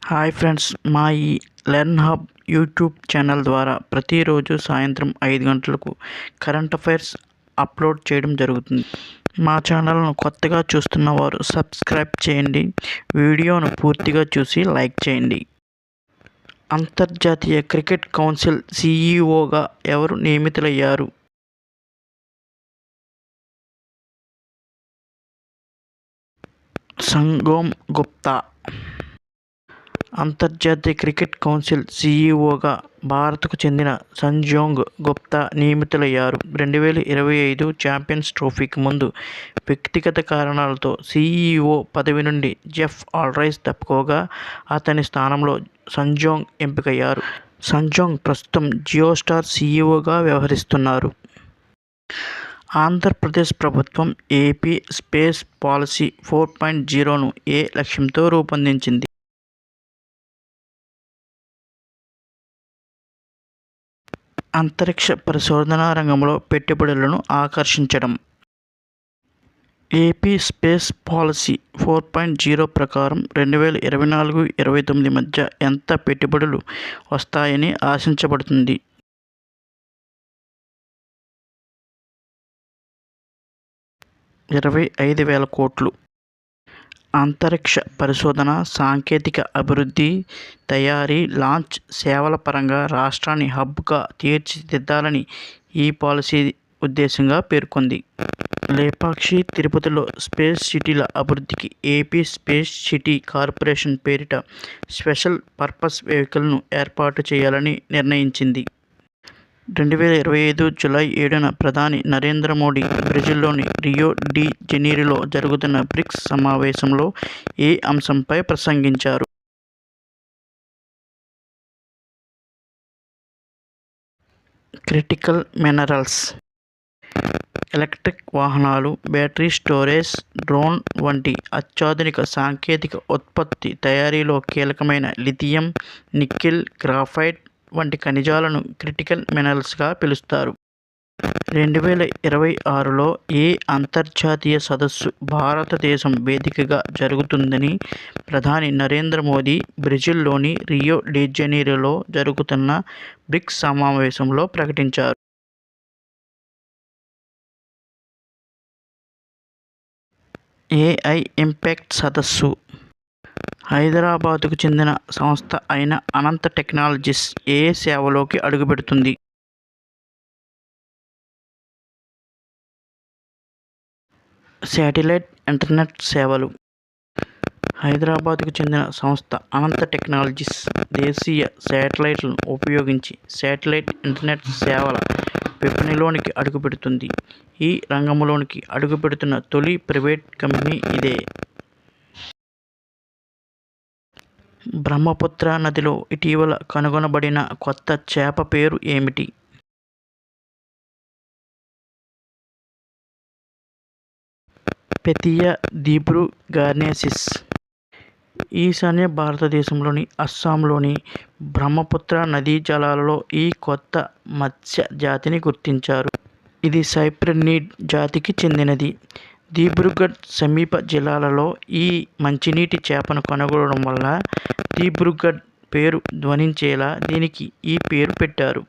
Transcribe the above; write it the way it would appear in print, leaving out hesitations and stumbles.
Hi friends, మా ఈ learn hub YouTube channel ద్వారా ప్రతిరోజు సాయంత్రం 5 గంటలకు కరెంట్ అఫైర్స్ అప్లోడ్ చేయడం జరుగుతుంది. మా ఛానల్ను కొత్తగా చూస్తున్న వారు సబ్స్క్రైబ్ చేయండి. వీడియోను పూర్తిగా చూసి లైక్ చేయండి. అంతర్జాతీయ క్రికెట్ కౌన్సిల్ సీఈఓగా ఎవరు నియమితులయ్యారు? సంగోమ్ గుప్తా. అంతర్జాతీయ క్రికెట్ కౌన్సిల్ సీఈఓగా భారత్కు చెందిన సంజోంగ్ గుప్తా నియమితులయ్యారు. 2025 ఛాంపియన్స్ ట్రోఫీకి ముందు వ్యక్తిగత కారణాలతో సీఈఓ పదవి నుండి జెఫ్ ఆల్రైస్ తప్పుకోగా అతని స్థానంలో సంజోంగ్ ఎంపికయ్యారు. సంజోంగ్ ప్రస్తుతం జియోస్టార్ సీఈఓగా వ్యవహరిస్తున్నారు. ఆంధ్రప్రదేశ్ ప్రభుత్వం ఏపీ స్పేస్ పాలసీ 4.0ను ఏ లక్ష్యంతో రూపొందించింది? అంతరిక్ష పరిశోధనా రంగంలో పెట్టుబడులను ఆకర్షించడం. ఏపీ స్పేస్ పాలసీ 4.0 ప్రకారం 2024-29 మధ్య ఎంత పెట్టుబడులు వస్తాయని ఆశించబడుతుంది? 25,000 కోట్లు. అంతరిక్ష పరిశోధన, సాంకేతిక అభివృద్ధి, తయారీ, లాంచ్ సేవల పరంగా రాష్ట్రాన్ని హబ్గా తీర్చిదిద్దాలని ఈ పాలసీ ఉద్దేశంగా పేర్కొంది. లేపాక్షి, తిరుపతిలో స్పేస్ సిటీల అభివృద్ధికి ఏపీ స్పేస్ సిటీ కార్పొరేషన్ పేరిట స్పెషల్ పర్పస్ వెహికల్ను ఏర్పాటు చేయాలని నిర్ణయించింది. 2025 జూలై 7న ప్రధాని నరేంద్ర మోడీ బ్రెజిల్లోని రియో డి జనీరోలో జరుగుతున్న బ్రిక్స్ సమావేశంలో ఏ అంశంపై ప్రసంగించారు? Critical minerals. ఎలక్ట్రిక్ వాహనాలు, బ్యాటరీ స్టోరేజ్, డ్రోన్ వంటి అత్యాధునిక సాంకేతిక ఉత్పత్తి తయారీలో కీలకమైన లిథియం, నికెల్, గ్రాఫైట్ వంటి ఖనిజాలను క్రిటికల్ మినరల్స్గా పిలుస్తారు. 2026లో ఏ అంతర్జాతీయ సదస్సు భారతదేశం వేదికగా జరుగుతుందని ప్రధాని నరేంద్ర మోదీ బ్రెజిల్లోని రియో డి జనీరోలో జరుగుతున్న బ్రిక్స్ సమావేశంలో ప్రకటించారు? ఏఐ ఇంపాక్ట్ సదస్సు. హైదరాబాదుకు చెందిన సంస్థ అయిన అనంత టెక్నాలజీస్ ఏ సేవలోకి అడుగుపెడుతుంది? శాటిలైట్ ఇంటర్నెట్ సేవలు. హైదరాబాద్కు చెందిన సంస్థ అనంత టెక్నాలజీస్ దేశీయ శాటిలైట్లను ఉపయోగించి శాటిలైట్ ఇంటర్నెట్ సేవల విపణిలోనికి అడుగుపెడుతుంది. ఈ రంగంలోనికి అడుగుపెడుతున్న తొలి ప్రైవేట్ కంపెనీ ఇదే. బ్రహ్మపుత్ర నదిలో ఇటీవల కనుగొనబడిన కొత్త చేప పేరు ఏమిటి? పెథియా దిబ్రూగార్నెసిస్. ఈశాన్య భారతదేశంలోని అస్సాంలోని బ్రహ్మపుత్ర నదీ జలాలలో ఈ కొత్త మత్స్య జాతిని గుర్తించారు. ఇది సైప్రినిడ్ జాతికి చెందినది. దిబ్రూగఢ్ సమీప జిల్లాలలో ఈ మంచినీటి చేపను కనుగొనడం వల్ల దిబ్రూగఢ్ పేరు ధ్వనించేలా దీనికి ఈ పేరు పెట్టారు.